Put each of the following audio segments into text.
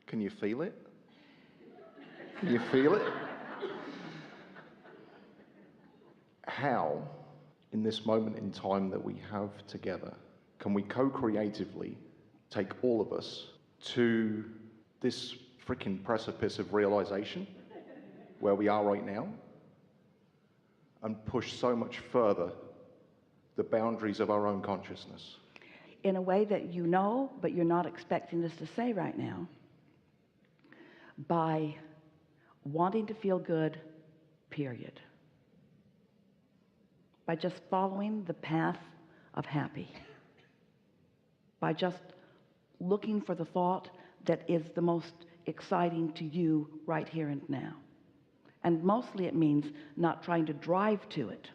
Can you feel it? Can you feel it? How, in this moment in time that we have together, can we co-creatively take all of us to this freaking precipice of realization where we are right now and push so much further the boundaries of our own consciousness? In a way that you know, but you're not expecting us to say right now, by wanting to feel good, period. By just following the path of happy. By just looking for the thought that is the most exciting to you right here and now. And mostly it means not trying to drive to it,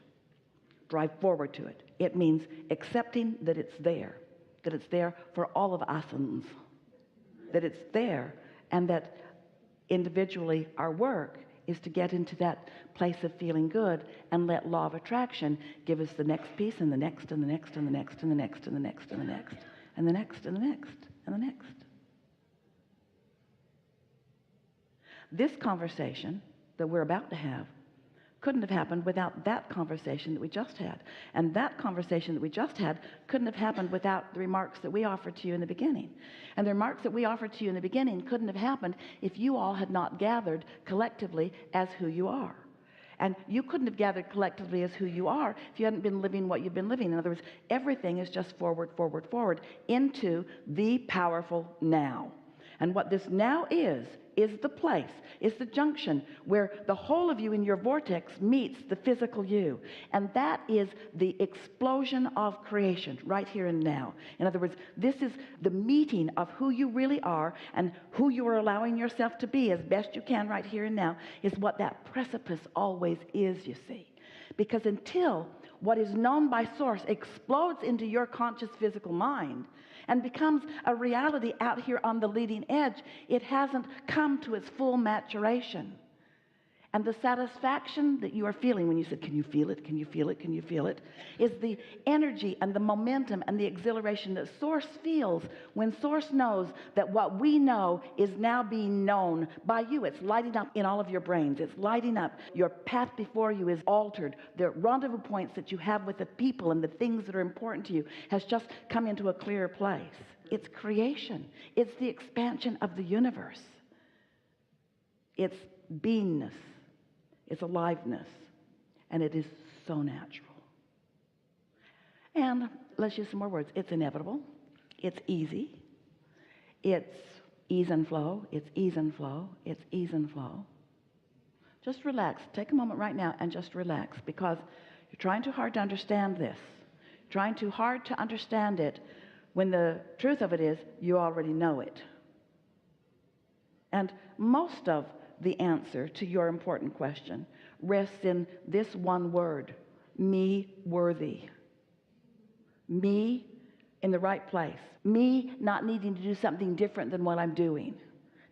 drive forward to it. It means accepting that it's there for all of us, that it's there, and that individually our work is to get into that place of feeling good and let law of attraction give us the next piece and the next and the next and the next and the next and the next and the next and the next and the next and the next. This conversation that we're about to have couldn't have happened without that conversation that we just had. And that conversation that we just had couldn't have happened without the remarks that we offered to you in the beginning. And the remarks that we offered to you in the beginning couldn't have happened if you all had not gathered collectively as who you are. And you couldn't have gathered collectively as who you are if you hadn't been living what you've been living. In other words, everything is just forward, forward, forward into the powerful now. And what this now is the place, is the junction where the whole of you in your vortex meets the physical you. And that is the explosion of creation right here and now. In other words, this is the meeting of who you really are and who you are allowing yourself to be as best you can right here and now is what that precipice always is, you see. Because until what is known by source explodes into your conscious physical mind and becomes a reality out here on the leading edge, it hasn't come to its full maturation. And the satisfaction that you are feeling when you said, can you feel it? Can you feel it? Can you feel it? Is the energy and the momentum and the exhilaration that source feels when source knows that what we know is now being known by you. It's lighting up in all of your brains. It's lighting up. Your path before you is altered. The rendezvous points that you have with the people and the things that are important to you has just come into a clearer place. It's creation. It's the expansion of the universe. It's beingness. It's aliveness, and it is so natural. And let's use some more words. It's inevitable. It's easy. It's ease and flow. It's ease and flow. It's ease and flow. Just relax. Take a moment right now and just relax, because you're trying too hard to understand this. Trying too hard to understand it when the truth of it is you already know it. And most of the answer to your important question rests in this one word: me worthy. Me in the right place. Me not needing to do something different than what I'm doing.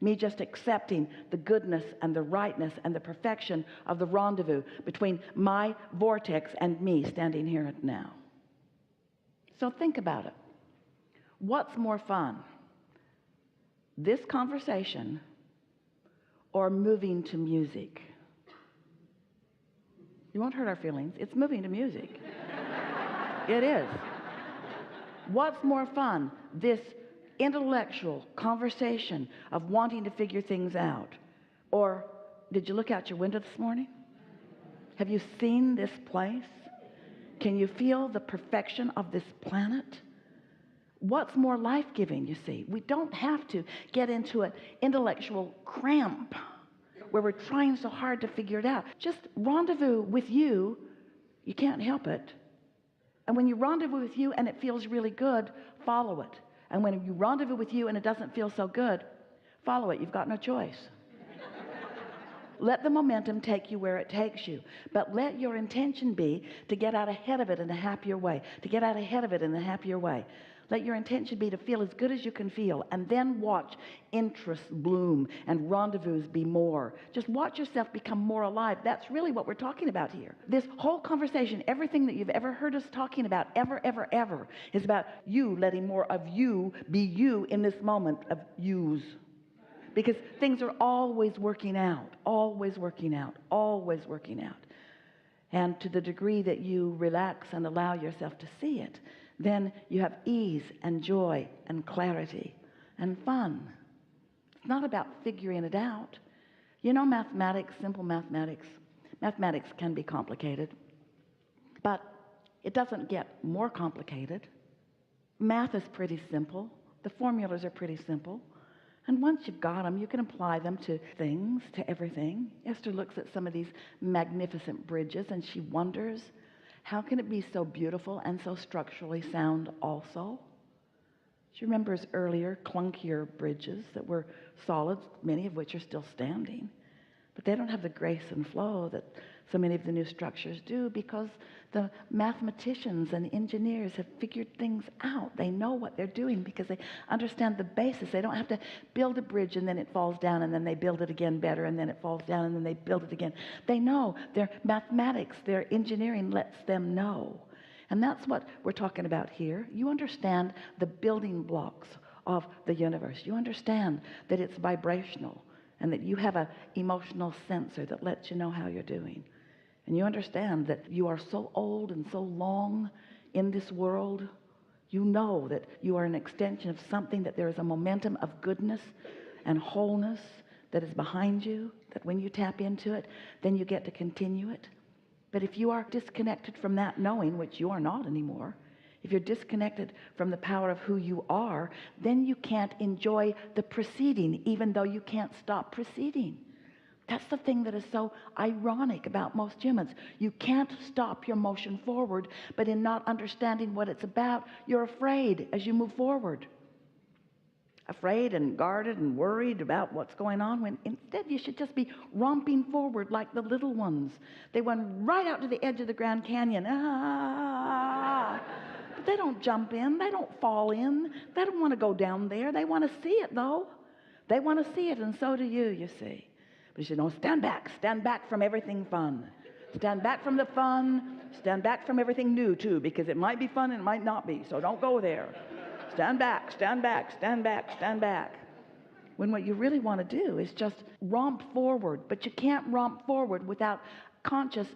Me just accepting the goodness and the rightness and the perfection of the rendezvous between my vortex and me standing here and now. So think about it. What's more fun? This conversation or moving to music? You won't hurt our feelings. It's moving to music. It is. What's more fun? This intellectual conversation of wanting to figure things out? Or did you look out your window this morning? Have you seen this place? Can you feel the perfection of this planet? What's more life-giving, you see? We don't have to get into an intellectual cramp where we're trying so hard to figure it out. Just rendezvous with you. You can't help it. And when you rendezvous with you and it feels really good, follow it. And when you rendezvous with you and it doesn't feel so good, follow it. You've got no choice. Let the momentum take you where it takes you. But let your intention be to get out ahead of it in a happier way. To get out ahead of it in a happier way. Let your intention be to feel as good as you can feel, and then watch interests bloom and rendezvous be more. Just watch yourself become more alive. That's really what we're talking about here. This whole conversation, everything that you've ever heard us talking about, ever, is about you letting more of you be you in this moment of yous. because things are always working out, always working out, always working out. And to the degree that you relax and allow yourself to see it, then you have ease and joy and clarity and fun. It's not about figuring it out. You know, mathematics, simple mathematics can be complicated, but it doesn't get more complicated. Math is pretty simple. The formulas are pretty simple. And once you've got them, you can apply them to things, to everything. Esther looks at some of these magnificent bridges and she wonders, how can it be so beautiful and so structurally sound also? She remembers earlier, clunkier bridges that were solid, many of which are still standing. But they don't have the grace and flow that so many of the new structures do, because the mathematicians and engineers have figured things out. They know what they're doing because they understand the basis. They don't have to build a bridge and then it falls down and then they build it again better and then it falls down and then they build it again. They know. Their mathematics, their engineering lets them know. And that's what we're talking about here. You understand the building blocks of the universe. You understand that it's vibrational and that you have an emotional sensor that lets you know how you're doing. And you understand that you are so old and so long in this world. You know that you are an extension of something, that there is a momentum of goodness and wholeness that is behind you, that when you tap into it, then you get to continue it. But if you are disconnected from that knowing, which you are not anymore, if you're disconnected from the power of who you are, then you can't enjoy the proceeding, even though you can't stop proceeding. That's the thing that is so ironic about most humans. You can't stop your motion forward, but in not understanding what it's about, you're afraid as you move forward. Afraid and guarded and worried about what's going on, when instead you should just be romping forward like the little ones. They went right out to the edge of the Grand Canyon. But they don't jump in. They don't fall in. They don't want to go down there. They want to see it, though. They want to see it, and so do you see. But you say, no, stand back from everything fun. Stand back from the fun. Stand back from everything new, too, because it might be fun and it might not be, so don't go there. Stand back, stand back, stand back, stand back. When what you really want to do is just romp forward, but you can't romp forward without conscious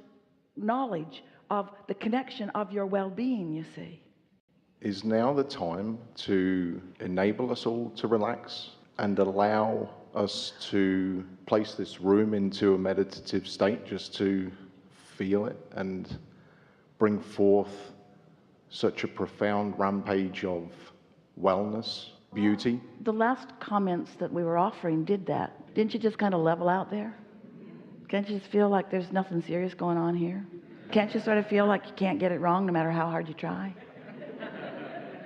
knowledge of the connection of your well-being, you see. Is now the time to enable us all to relax and allow us to place this room into a meditative state, just to feel it and bring forth such a profound rampage of wellness, beauty? The last comments that we were offering did that. Didn't you just kind of level out there? Can't you just feel like there's nothing serious going on here? Can't you sort of feel like you can't get it wrong no matter how hard you try?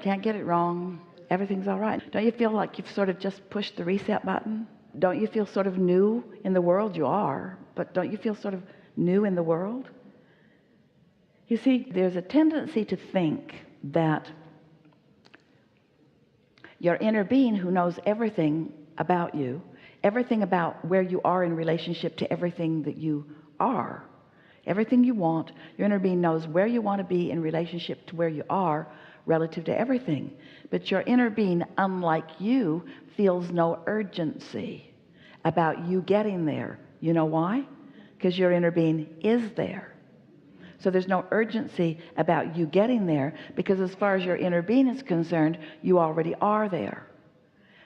Can't get it wrong. Everything's all right. Don't you feel like you've sort of just pushed the reset button? Don't you feel sort of new in the world? You are, but don't you feel sort of new in the world? You see, there's a tendency to think that your inner being, who knows everything about you, everything about where you are in relationship to everything that you are, everything you want, your inner being knows where you want to be in relationship to where you are relative to everything. But your inner being, unlike you, feels no urgency about you getting there. You know why? Because your inner being is there. So there's no urgency about you getting there, because as far as your inner being is concerned, you already are there.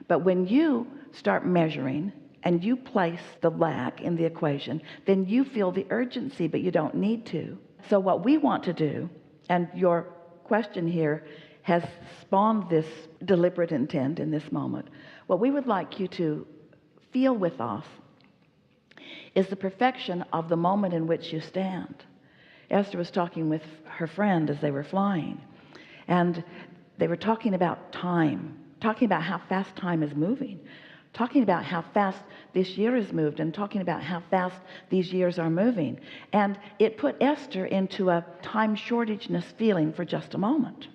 But when you start measuring and you place the lack in the equation, then you feel the urgency, but you don't need to. So what we want to do, and your question here has spawned this deliberate intent in this moment, what we would like you to feel with us is the perfection of the moment in which you stand. Esther was talking with her friend as they were flying, and they were talking about time, talking about how fast time is moving, talking about how fast this year has moved, and talking about how fast these years are moving. And it put Esther into a time shortageness feeling for just a moment.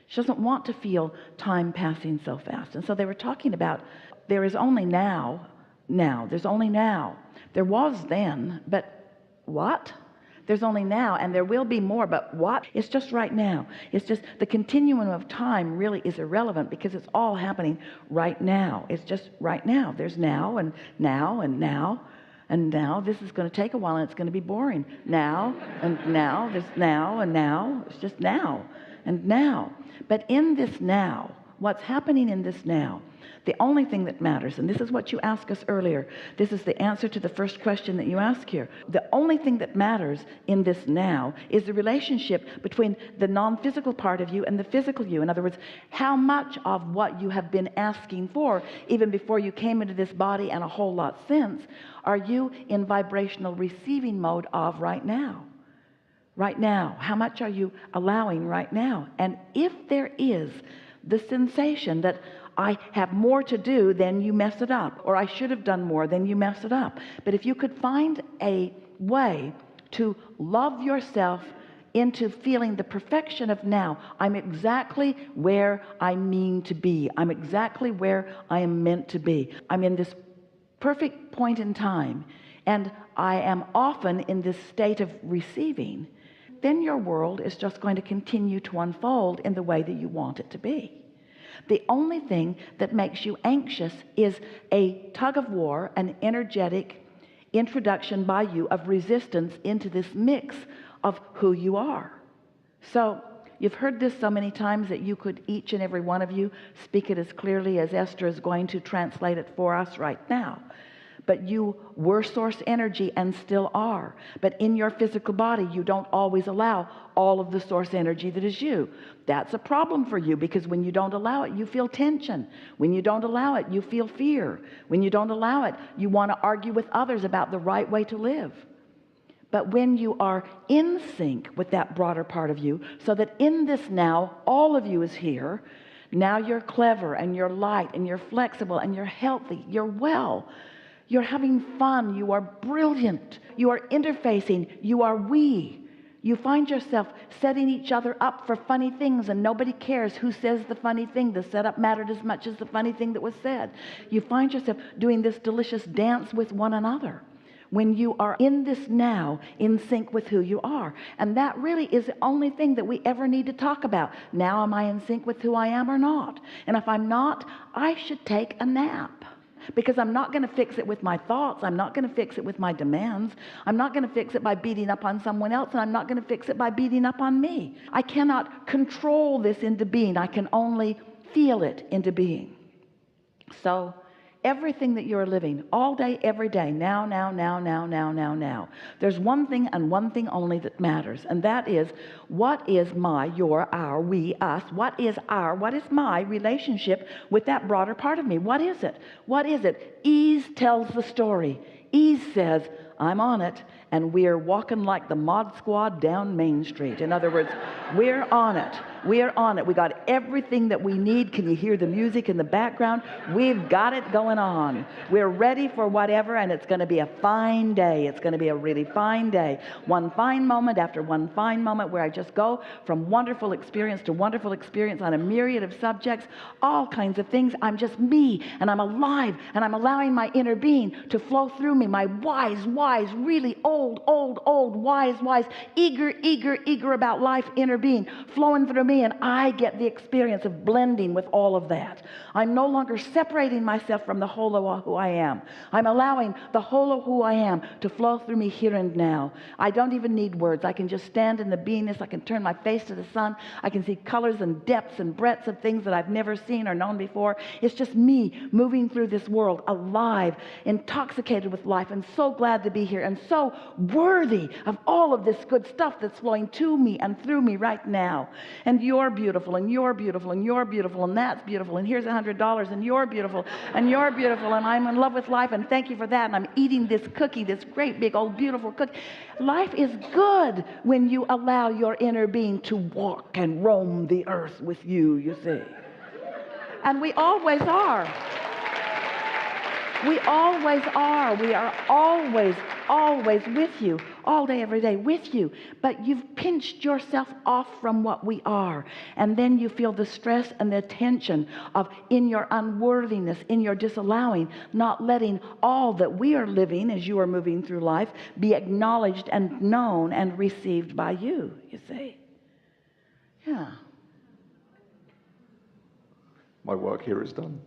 She doesn't want to feel time passing so fast. And so they were talking about, there is only now, there's only now. There was then, but what? There's only now, and there will be more, but what? It's just right now. It's just the continuum of time really is irrelevant because it's all happening right now. It's just right now. There's now and now and now and now. This is going to take a while and it's going to be boring. Now and now. There's now and now. It's just now and now. But in this now, what's happening in this now, the only thing that matters, and this is what you asked us earlier, this is the answer to the first question that you asked here. The only thing that matters in this now is the relationship between the non-physical part of you and the physical you. In other words, how much of what you have been asking for, even before you came into this body and a whole lot since, are you in vibrational receiving mode of right now? Right now. How much are you allowing right now? And if there is the sensation that I have more to do, then you mess it up, or I should have done more, then you mess it up. But if you could find a way to love yourself into feeling the perfection of now, I'm exactly where I mean to be. I'm exactly where I am meant to be. I'm in this perfect point in time, and I am often in this state of receiving. Then your world is just going to continue to unfold in the way that you want it to be. The only thing that makes you anxious is a tug of war, an energetic introduction by you of resistance into this mix of who you are. So you've heard this so many times that you could, each and every one of you, speak it as clearly as Esther is going to translate it for us right now. But you were source energy and still are. But in your physical body, you don't always allow all of the source energy that is you. That's a problem for you, because when you don't allow it, you feel tension. When you don't allow it, you feel fear. When you don't allow it, you want to argue with others about the right way to live. But when you are in sync with that broader part of you, so that in this now, all of you is here, now you're clever and you're light and you're flexible and you're healthy, you're well. You're having fun, you are brilliant, you are interfacing, you are we. You find yourself setting each other up for funny things, and nobody cares who says the funny thing. The setup mattered as much as the funny thing that was said. You find yourself doing this delicious dance with one another when you are in this now, in sync with who you are. And that really is the only thing that we ever need to talk about. Now, am I in sync with who I am or not? And if I'm not, I should take a nap. Because I'm not going to fix it with my thoughts. I'm not going to fix it with my demands. I'm not going to fix it by beating up on someone else, and I'm not going to fix it by beating up on me. I cannot control this into being. I can only feel it into being. So everything that you're living all day, every day, now, there's one thing and one thing only that matters, and that is, what is my, your, our, we, us, what is my relationship with that broader part of me? What is it? What is it? Ease tells the story. Ease says, I'm on it, and we're walking like the Mod Squad down Main Street. In other words, we're on it. We're on it. We got everything that we need. Can you hear the music in the background? We've got it going on. We're ready for whatever, and it's going to be a fine day. It's going to be a really fine day. One fine moment after one fine moment where I just go from wonderful experience to wonderful experience on a myriad of subjects, all kinds of things. I'm just me, and I'm alive, and I'm allowing my inner being to flow through me, my wise, really old, wise, eager about life inner being flowing through me, and I get the experience of blending with all of that. I'm no longer separating myself from the whole of who I am. I'm allowing the whole of who I am to flow through me here and now. I don't even need words. I can just stand in the beingness. I can turn my face to the sun. I can see colors and depths and breadths of things that I've never seen or known before. It's just me moving through this world, alive, intoxicated with life, and so glad to be here, and so worthy of all of this good stuff that's flowing to me and through me right now. And you're beautiful, and you're beautiful, and you're beautiful, and that's beautiful, and here's $100, and you're beautiful, and you're beautiful, and I'm in love with life, and thank you for that, and I'm eating this cookie, this great big old beautiful cookie. Life is good when you allow your inner being to walk and roam the earth with you, you see. And we always are. We always are. We are always, always with you, all day, every day, with you. But you've pinched yourself off from what we are. And then you feel the stress and the tension of, in your unworthiness, in your disallowing, not letting all that we are living as you are moving through life be acknowledged and known and received by you, you see. Yeah. My work here is done.